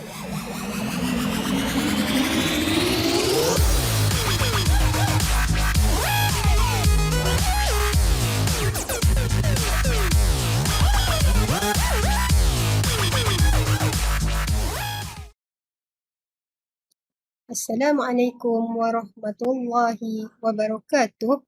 Assalamualaikum warahmatullahi wabarakatuh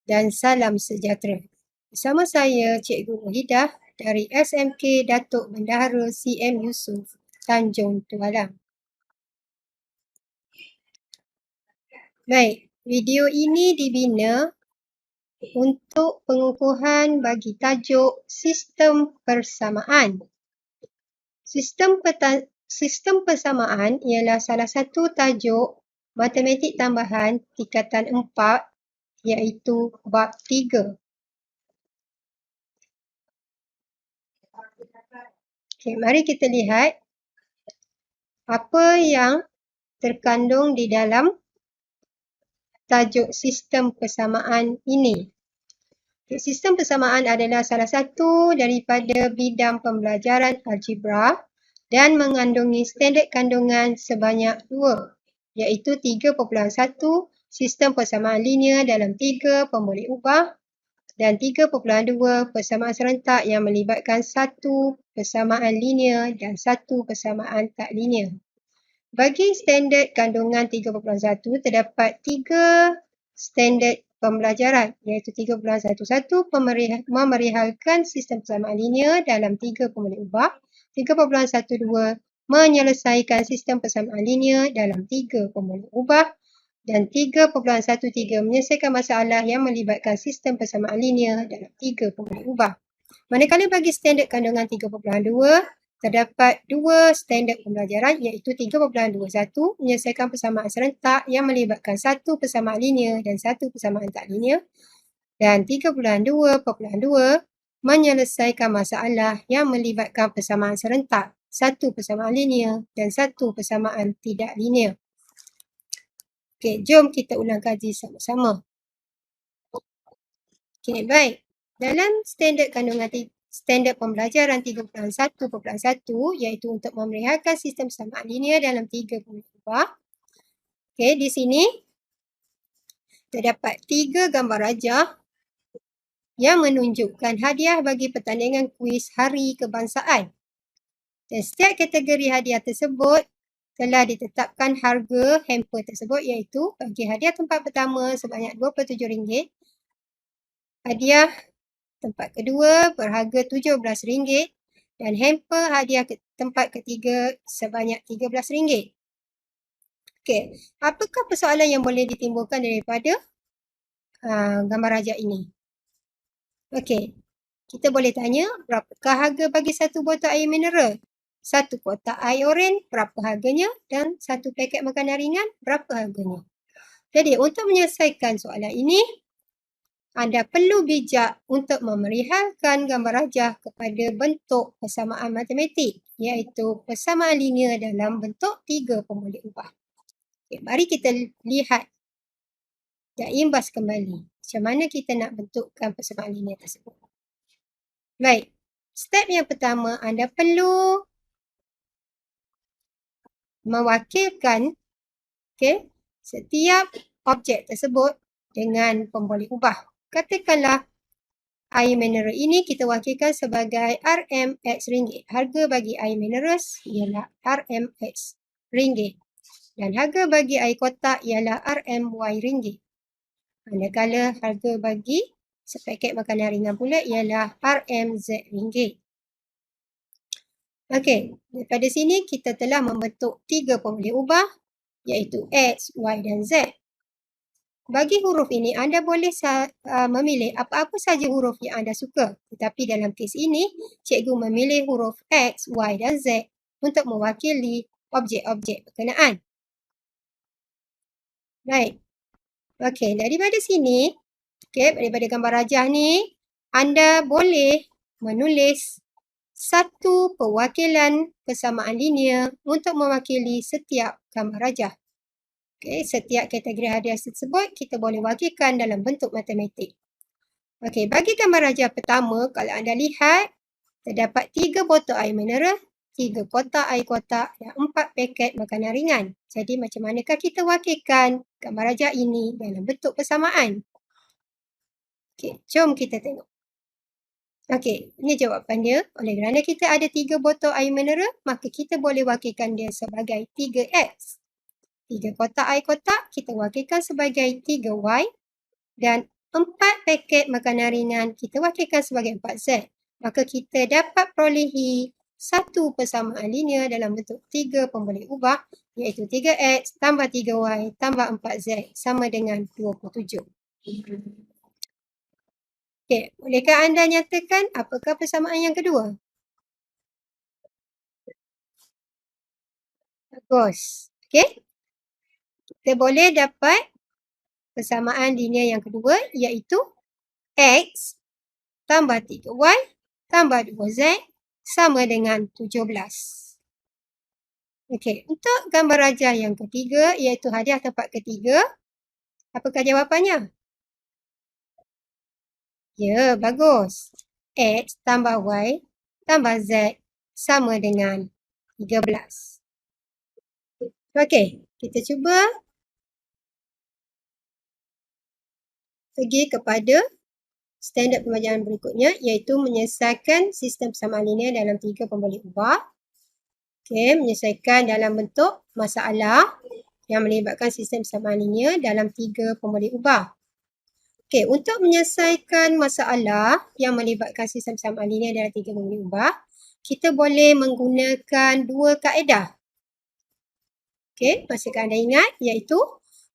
dan salam sejahtera. Bersama saya Cikgu Muhidah dari SMK Datuk Bendahara CM Yusof, Tanjung Tualang. Baik, video ini dibina untuk pengukuhan bagi tajuk sistem persamaan. Sistem persamaan ialah salah satu tajuk matematik tambahan tingkatan 4 iaitu bab 3. Okey, mari kita lihat apa yang terkandung di dalam tajuk sistem persamaan ini. Okay, sistem persamaan adalah salah satu daripada bidang pembelajaran algebra dan mengandungi standard kandungan sebanyak 2, iaitu 3.1 sistem persamaan linear dalam 3 pemboleh ubah dan 3.2 persamaan serentak yang melibatkan satu persamaan linear dan satu persamaan tak linear. Bagi standard kandungan 3.1 terdapat 3 standard pembelajaran iaitu 3.11 memerihalkan sistem persamaan linear dalam 3 pemboleh ubah, 3.12 menyelesaikan sistem persamaan linear dalam 3 pemboleh ubah dan 3.13 menyelesaikan masalah yang melibatkan sistem persamaan linear dalam 3 pemboleh ubah. Manakala bagi standard kandungan 3.2 terdapat 2 standard pembelajaran iaitu 3.21 menyelesaikan persamaan serentak yang melibatkan satu persamaan linear dan satu persamaan tak linear dan 3.2.2 menyelesaikan masalah yang melibatkan persamaan serentak, satu persamaan linear dan satu persamaan tidak linear. Okey, jom kita ulang kaji sama-sama. Okey, baik. Dalam standard kandungan standard pembelajaran 3.1.1 iaitu untuk memerihalkan sistem persamaan linear dalam 3 pemboleh ubah. Okey, di sini terdapat 3 gambar rajah yang menunjukkan hadiah bagi pertandingan kuis Hari Kebangsaan. Dan setiap kategori hadiah tersebut telah ditetapkan harga hamper tersebut iaitu bagi hadiah tempat pertama sebanyak RM27, hadiah tempat kedua berharga RM17 dan hamper hadiah tempat ketiga sebanyak RM13. Okey, apakah persoalan yang boleh ditimbulkan daripada gambar rajah ini? Okey, kita boleh tanya berapakah harga bagi satu botol air mineral? Satu kotak air oren, berapa harganya? Dan satu paket makanan ringan, berapa harganya? Jadi, untuk menyelesaikan soalan ini, anda perlu bijak untuk memerihalkan gambar rajah kepada bentuk persamaan matematik, iaitu persamaan linear dalam bentuk 3 pemboleh ubah. Okay, mari kita lihat dan imbas kembali macam mana kita nak bentukkan persamaan linear tersebut. Baik, step yang pertama anda perlu mewakilkan setiap objek tersebut dengan pemboleh ubah. Katakanlah air mineral ini kita wakilkan sebagai RMX ringgit. Harga bagi air mineral ialah RMX ringgit. Dan harga bagi air kotak ialah RMY ringgit. Manakala harga bagi sepaket makanan ringan pula ialah RMZ ringgit. Okey, daripada sini kita telah membentuk 3 pemboleh ubah iaitu X, Y dan Z. Bagi huruf ini anda boleh memilih apa-apa saja huruf yang anda suka. Tetapi dalam kes ini, cikgu memilih huruf X, Y dan Z untuk mewakili objek-objek berkenaan. Baik. Okey, daripada sini, daripada gambar rajah ni, anda boleh menulis satu perwakilan persamaan linear untuk mewakili setiap gambar rajah. Okey, setiap kategori hadiah tersebut kita boleh wakilkan dalam bentuk matematik. Okey, bagi gambar rajah pertama, kalau anda lihat, terdapat 3 botol air mineral 3 kotak air kotak dan 4 paket makanan ringan. Jadi macam manakah kita wakilkan gambar rajah ini dalam bentuk persamaan? Okey, jom kita tengok. Okey, ini jawapan dia. Oleh kerana kita ada 3 botol air mineral, maka kita boleh wakilkan dia sebagai 3X. 3 kotak air kotak, kita wakilkan sebagai 3Y. Dan 4 paket makanan ringan, kita wakilkan sebagai 4Z. Maka kita dapat perolehi satu persamaan linear dalam bentuk 3 pemboleh ubah, iaitu 3X tambah 3Y tambah 4Z sama dengan 27. Okey, bolehkah anda nyatakan apakah persamaan yang kedua? Bagus. Okey. Kita boleh dapat persamaan linear yang kedua, iaitu X tambah 3Y tambah 2Z sama dengan 17. Okey, untuk gambar rajah yang ketiga, iaitu hadiah tempat ketiga, apakah jawapannya? Ya, bagus. X tambah Y tambah Z sama dengan 13. Okey, kita cuba pergi kepada standard pembelajaran berikutnya, iaitu menyelesaikan sistem persamaan linear dalam 3 pemboleh ubah. Okey, menyelesaikan dalam bentuk masalah yang melibatkan sistem persamaan linear dalam 3 pemboleh ubah. Okey, untuk menyelesaikan masalah yang melibatkan sistem persamaan linear dalam 3 pemboleh ubah, kita boleh menggunakan 2 kaedah. Okey, masihkah anda ingat? Iaitu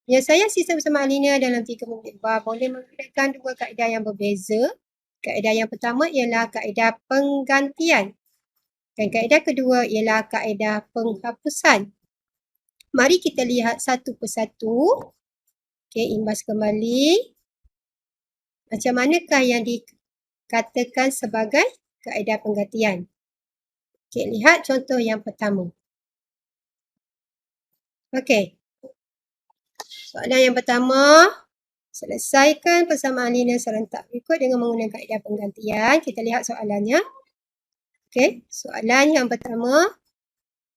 penyelesaian sistem persamaan linear dalam 3 pemboleh ubah boleh menggunakan 2 kaedah yang berbeza. Kaedah yang pertama ialah kaedah penggantian. Dan kaedah kedua ialah kaedah penghapusan. Mari kita lihat satu persatu. Okey, imbas kembali. Macam manakah yang dikatakan sebagai kaedah penggantian? Okey, lihat contoh yang pertama. Okey. Soalan yang pertama. Selesaikan persamaan linear serentak berikut dengan menggunakan kaedah penggantian. Kita lihat soalannya. Okey, soalan yang pertama.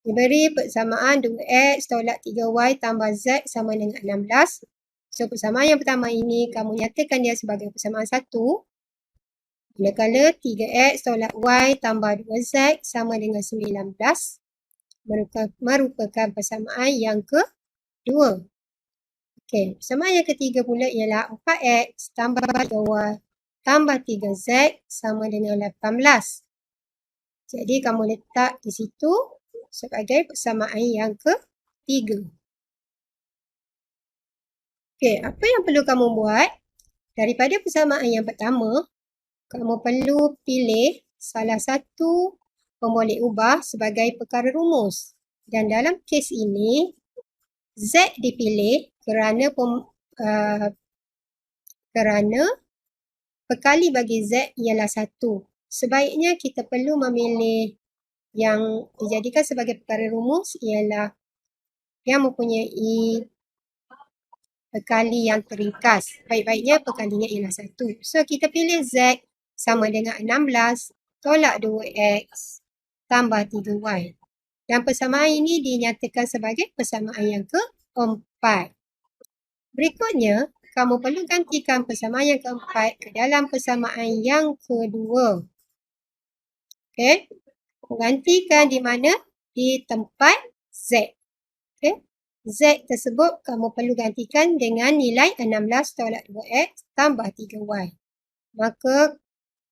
Diberi persamaan 2X tolak 3Y tambah Z sama dengan 16. So, persamaan yang pertama ini kamu nyatakan dia sebagai persamaan 1. Manakala 3X tolak Y tambah 2Z sama dengan 19. Merupakan persamaan yang kedua. Okey, persamaan yang ketiga pula ialah 4X tambah 3Y tambah 3Z sama dengan 18. Jadi, kamu letak di situ sebagai persamaan yang ketiga. Okey, apa yang perlu kamu buat? Daripada persamaan yang pertama, kamu perlu pilih salah satu pemboleh ubah sebagai perkara rumus. Dan dalam kes ini, Z dipilih kerana perkali bagi Z ialah 1. Sebaiknya kita perlu memilih yang dijadikan sebagai perkara rumus ialah yang mempunyai perkali yang teringkas. Baik-baiknya perkalinya ialah 1. So, kita pilih Z sama dengan 16 tolak 2X tambah 3Y. Dan persamaan ini dinyatakan sebagai persamaan yang keempat. Berikutnya, kamu perlu gantikan persamaan yang keempat ke dalam persamaan yang kedua. Okey, gantikan di mana? Di tempat Z. Okey, Z tersebut kamu perlu gantikan dengan nilai 16 tolak 2X tambah 3Y. Maka,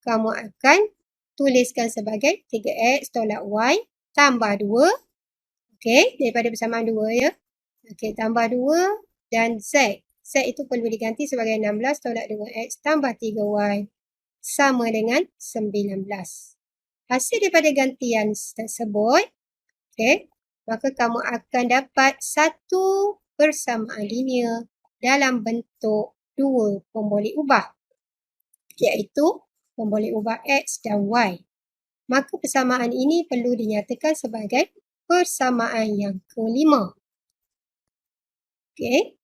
kamu akan tuliskan sebagai 3X tolak Y tambah 2. Okey, daripada persamaan 2 ya. Okey, tambah 2 dan Z. Z itu perlu diganti sebagai 16 tolak 2X tambah 3Y sama dengan 19. Hasil daripada gantian tersebut, okey, maka kamu akan dapat satu persamaan linear dalam bentuk 2 pemboleh ubah, iaitu pemboleh ubah X dan Y. Maka persamaan ini perlu dinyatakan sebagai persamaan yang kelima. Okey.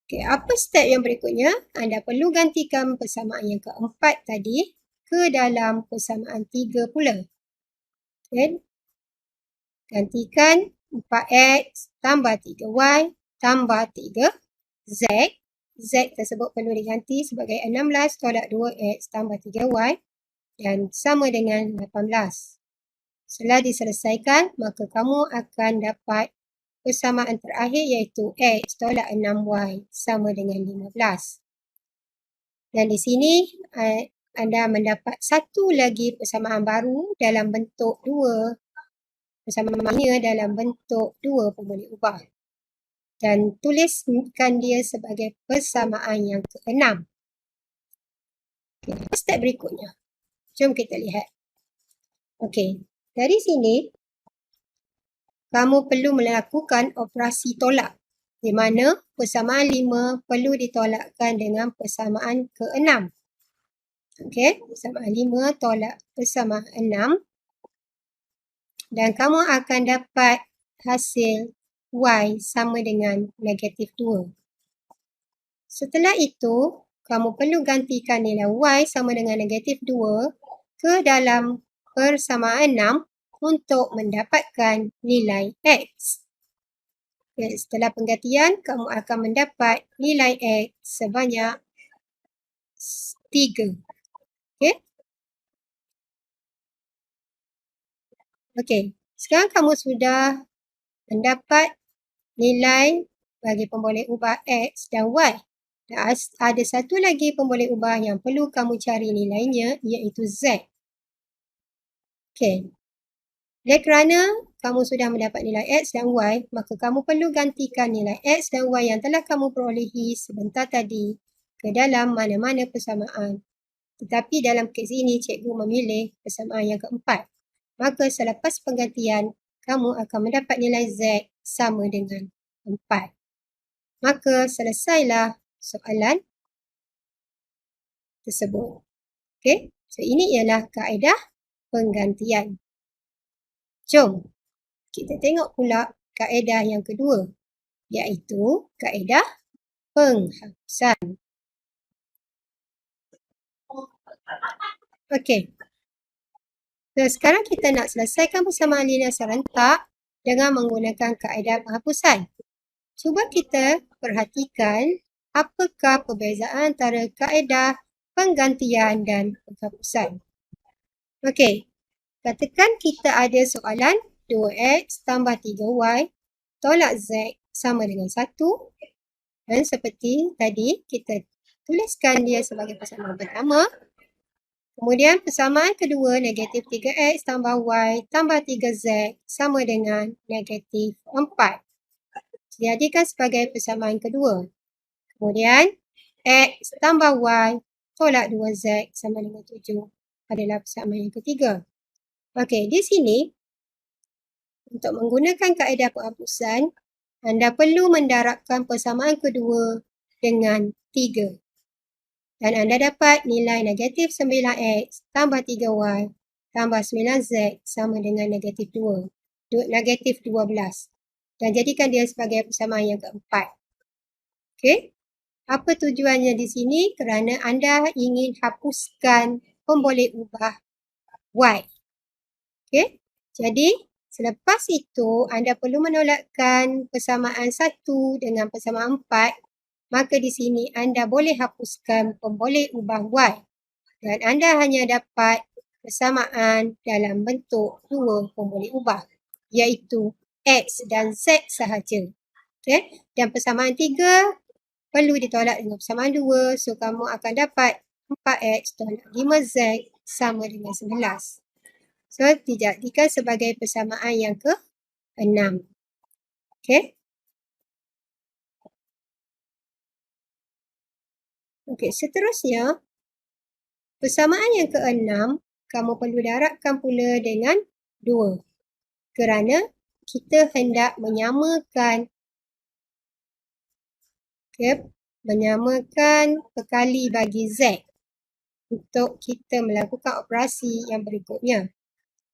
Okey, apa step yang berikutnya? Anda perlu gantikan persamaan yang keempat tadi ke dalam persamaan 3 pula. Dan gantikan 4X tambah 3Y tambah 3Z. Z tersebut perlu diganti sebagai 16 tolak 2X tambah 3Y dan sama dengan 18. Setelah diselesaikan, maka kamu akan dapat persamaan terakhir iaitu X tolak 6Y sama dengan 15. Dan di sini anda mendapat satu lagi persamaan baru dalam bentuk dua, persamaannya dalam bentuk dua pemboleh ubah. Dan tuliskan dia sebagai persamaan yang ke-6. Okay, step berikutnya. Jom kita lihat. Okey, dari sini kamu perlu melakukan operasi tolak di mana persamaan 5 perlu ditolakkan dengan persamaan ke-6. Okey, persamaan 5 tolak persamaan 6 dan kamu akan dapat hasil Y sama dengan negatif 2. Setelah itu, kamu perlu gantikan nilai Y sama dengan negatif 2 ke dalam persamaan 6 untuk mendapatkan nilai X. Okay, setelah penggantian, kamu akan mendapat nilai X sebanyak 3. Okay. Okey, sekarang kamu sudah mendapat nilai bagi pemboleh ubah X dan Y. Dan ada satu lagi pemboleh ubah yang perlu kamu cari nilainya iaitu Z. Okey. Oleh kerana kamu sudah mendapat nilai X dan Y, maka kamu perlu gantikan nilai X dan Y yang telah kamu perolehi sebentar tadi ke dalam mana-mana persamaan. Tetapi dalam kes ini, cikgu memilih persamaan yang keempat. Maka selepas penggantian, kamu akan mendapat nilai Z sama dengan 4. Maka selesailah soalan tersebut. Okey, so ini ialah kaedah penggantian. Jom kita tengok pula kaedah yang kedua, iaitu kaedah penghapusan. Okey. So, sekarang kita nak selesaikan persamaan linear serentak dengan menggunakan kaedah penghapusan. Cuba kita perhatikan apakah perbezaan antara kaedah penggantian dan penghapusan. Okey. Katakan kita ada soalan 2X tambah 3Y tolak Z sama dengan 1. Dan seperti tadi, kita tuliskan dia sebagai persamaan pertama. Kemudian persamaan kedua, negatif 3X tambah Y tambah 3Z sama dengan negatif 4. Jadikan sebagai persamaan kedua. Kemudian, X tambah Y tolak 2Z sama dengan 7 adalah persamaan yang ketiga. Okey, di sini, untuk menggunakan kaedah penghapusan, anda perlu mendarabkan persamaan kedua dengan 3. Dan anda dapat nilai negatif 9X tambah 3Y tambah 9Z sama dengan negatif 2. Negatif 12. Dan jadikan dia sebagai persamaan yang keempat. Okey. Apa tujuannya di sini? Kerana anda ingin hapuskan pemboleh ubah Y. Okey. Jadi, selepas itu, anda perlu menolakkan persamaan 1 dengan persamaan 4. Maka di sini, anda boleh hapuskan pemboleh ubah Y. Dan anda hanya dapat persamaan dalam bentuk dua pemboleh ubah, iaitu X dan Z sahaja. Okay? Dan persamaan 3 perlu ditolak dengan persamaan 2. So, kamu akan dapat 4X tolak 5Z sama dengan 11. So, dijadikan sebagai persamaan yang ke-6. Okay? Okay, seterusnya, persamaan yang ke-6, kamu perlu darabkan pula dengan 2. Kerana kita hendak menyamakan perkali bagi Z untuk kita melakukan operasi yang berikutnya.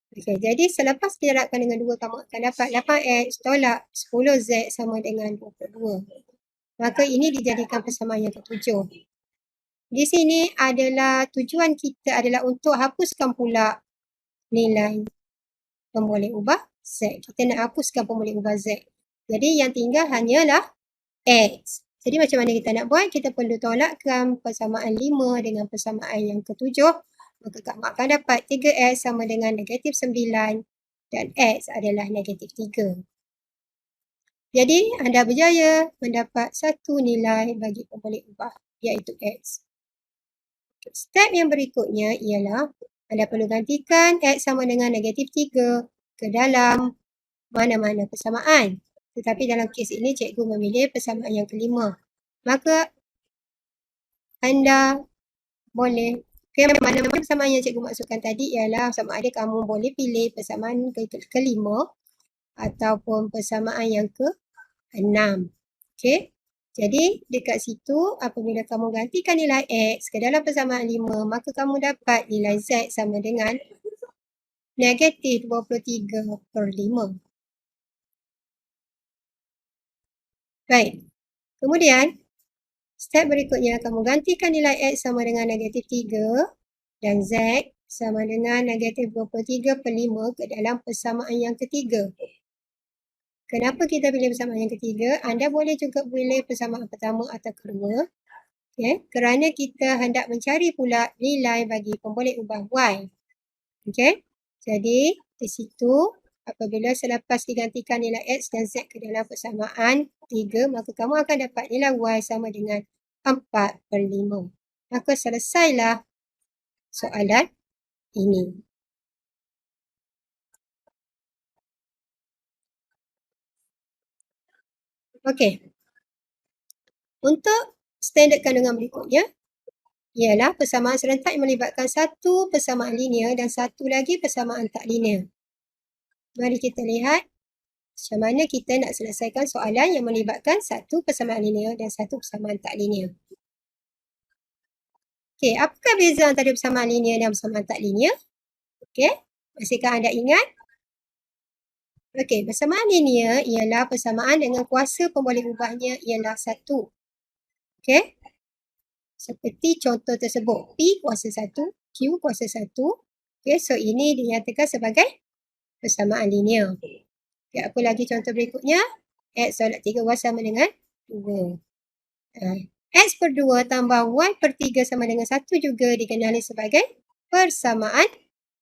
Okay, jadi selepas didarabkan dengan 2, kamu akan dapat 8X tolak 10Z sama dengan 22. Maka ini dijadikan persamaan yang ke-7. Di sini adalah tujuan kita adalah untuk hapuskan pula nilai pemboleh ubah Z. Kita nak hapuskan pemboleh ubah Z. Jadi yang tinggal hanyalah X. Jadi macam mana kita nak buat? Kita perlu tolakkan persamaan 5 dengan persamaan yang ke-7. Maka Kak Mak akan dapat 3X sama dengan negatif 9 dan X adalah negatif 3. Jadi anda berjaya mendapat satu nilai bagi pemboleh ubah iaitu X. Step yang berikutnya ialah anda perlu gantikan X sama dengan negatif 3 ke dalam mana-mana persamaan. Tetapi dalam kes ini cikgu memilih persamaan yang kelima. Maka anda boleh, mana-mana persamaan yang cikgu maksudkan tadi ialah sama ada kamu boleh pilih persamaan kelima ataupun persamaan yang ke-6. Okey. Jadi dekat situ apabila kamu gantikan nilai X ke dalam persamaan 5, maka kamu dapat nilai Z sama dengan negatif 23/5. Baik. Kemudian, step berikutnya kamu gantikan nilai X sama dengan negatif 3 dan Z sama dengan negatif 23/5 ke dalam persamaan yang ketiga. Kenapa kita pilih persamaan yang ketiga? Anda boleh juga pilih persamaan pertama atau kedua. Okay? Kerana kita hendak mencari pula nilai bagi pemboleh ubah Y. Okay? Jadi, di situ apabila selepas digantikan nilai X dan Z ke dalam persamaan 3, maka kamu akan dapat nilai Y sama dengan 4/5. Maka selesailah soalan ini. Okey. Untuk standard kandungan berikutnya ialah persamaan serentak yang melibatkan satu persamaan linear dan satu lagi persamaan tak linear. Mari kita lihat macam mana kita nak selesaikan soalan yang melibatkan satu persamaan linear dan satu persamaan tak linear. Okey, apakah beza antara persamaan linear dan persamaan tak linear? Okey, masihkah anda ingat? Okey, persamaan linear ialah persamaan dengan kuasa pemboleh ubahnya ialah 1. Okey? Seperti contoh tersebut, P kuasa 1, Q kuasa 1. Okey, so ini dinyatakan sebagai persamaan linear. Okay, apa lagi contoh berikutnya? X tolak 3 Y sama dengan 2. X per 2 tambah Y per 3 sama dengan 1 juga dikenali sebagai persamaan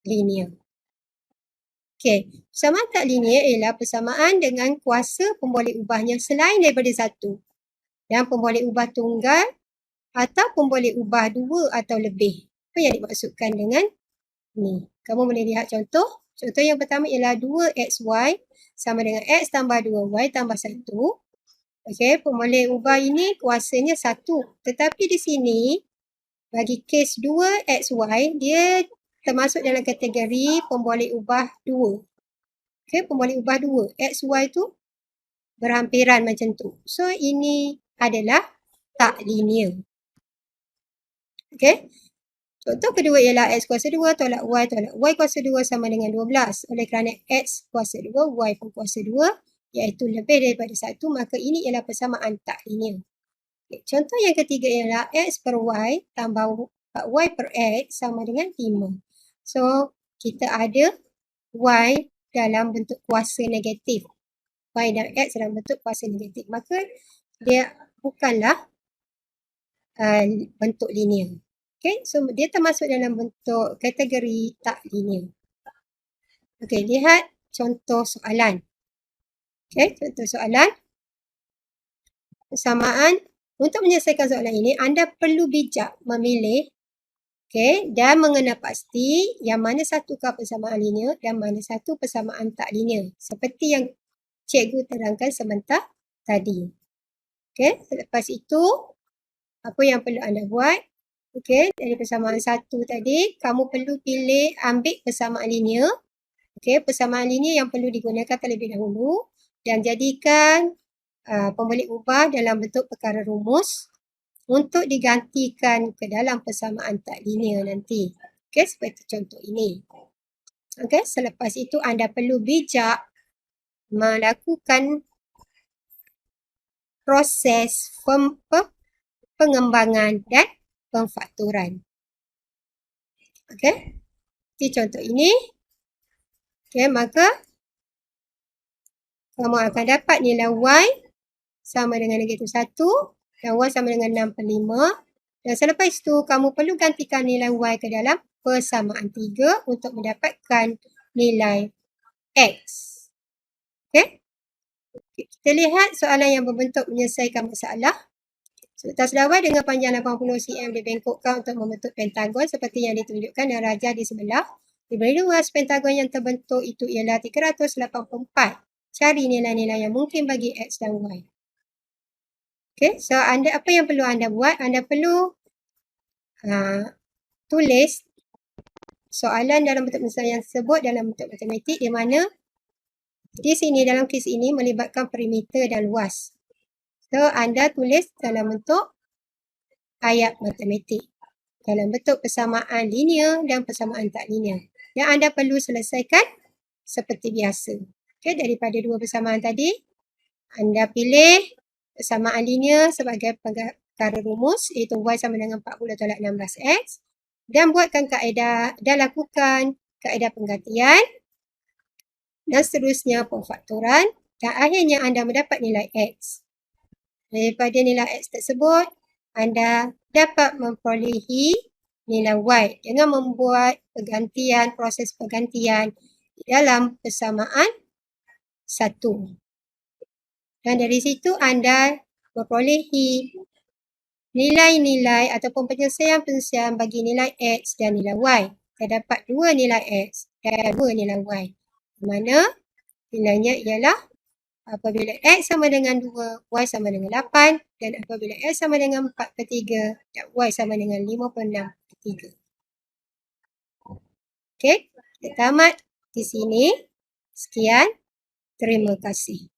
linear. Okey, persamaan tak linear ialah persamaan dengan kuasa pemboleh ubahnya selain daripada 1. Dan pemboleh ubah tunggal atau pemboleh ubah 2 atau lebih. Apa yang dimaksudkan dengan ni? Kamu boleh lihat contoh. Contoh yang pertama ialah 2XY sama dengan X tambah 2Y tambah 1. Okey, pemboleh ubah ini kuasanya 1. Tetapi di sini, bagi kes 2XY, dia termasuk dalam kategori pemboleh ubah 2. Okey, pemboleh ubah 2. XY tu berhampiran macam tu. So, ini adalah tak linear. Okey. Contoh kedua ialah X kuasa 2 tolak Y kuasa 2 sama dengan 12. Oleh kerana X kuasa 2, Y pun kuasa 2, iaitu lebih daripada 1, maka ini ialah persamaan tak linear. Okay. Contoh yang ketiga ialah X per Y tambah Y per X sama dengan 5. So, kita ada Y dalam bentuk kuasa negatif. Y dan X dalam bentuk kuasa negatif. Maka, dia bukanlah bentuk linear. Okay, so dia termasuk dalam bentuk kategori tak linear. Okay, lihat contoh soalan. Okay, contoh soalan. Persamaan, untuk menyelesaikan soalan ini, anda perlu bijak memilih dan mengenal pasti yang mana satukah persamaan linear dan mana satu persamaan tak linear. Seperti yang cikgu terangkan sebentar tadi. Okay, selepas itu, apa yang perlu anda buat? Okey, dari persamaan 1 tadi, kamu perlu ambil persamaan linear. Okey, persamaan linear yang perlu digunakan terlebih dahulu dan jadikan pemboleh ubah dalam bentuk perkara rumus untuk digantikan ke dalam persamaan tak linear nanti. Okey, seperti contoh ini. Okey, selepas itu anda perlu bijak melakukan proses pengembangan dan pemfaktoran. Okey. Di contoh ini, Okey, maka kamu akan dapat nilai Y sama dengan negatif 1 dan Y sama dengan 6/5. Dan selepas itu, kamu perlu gantikan nilai Y ke dalam persamaan 3 untuk mendapatkan nilai X. Okey? Kita lihat soalan yang berbentuk menyelesaikan masalah. Sultan Sedawai dengan panjang 80 cm dibengkokkan untuk membentuk pentagon seperti yang ditunjukkan dan raja di sebelah. Diberi luas pentagon yang terbentuk itu ialah 384. Cari nilai-nilai yang mungkin bagi X dan Y. Okey, so apa yang perlu anda buat? Anda perlu tulis soalan dalam bentuk misaal yang tersebut dalam bentuk matematik di mana di sini dalam kes ini melibatkan perimeter dan luas. So, anda tulis dalam bentuk ayat matematik. Dalam bentuk persamaan linear dan persamaan tak linear. Dan anda perlu selesaikan seperti biasa. Okay, daripada dua persamaan tadi, anda pilih persamaan linear sebagai perkara rumus iaitu Y sama dengan 40 tolak 16X. Dan buatkan kaedah dan lakukan kaedah penggantian. Dan seterusnya pemfaktoran. Dan akhirnya anda mendapat nilai X. Daripada nilai X tersebut, anda dapat memperolehi nilai Y dengan membuat proses pergantian di dalam persamaan 1. Dan dari situ anda memperolehi nilai-nilai ataupun penyelesaian bagi nilai X dan nilai Y. Terdapat dua nilai X dan dua nilai Y. Di mana nilainya ialah apabila X sama dengan 2, Y sama dengan 8 dan apabila X sama dengan 4/3 dan Y sama dengan 56/3. Okey, kita tamat di sini. Sekian. Terima kasih.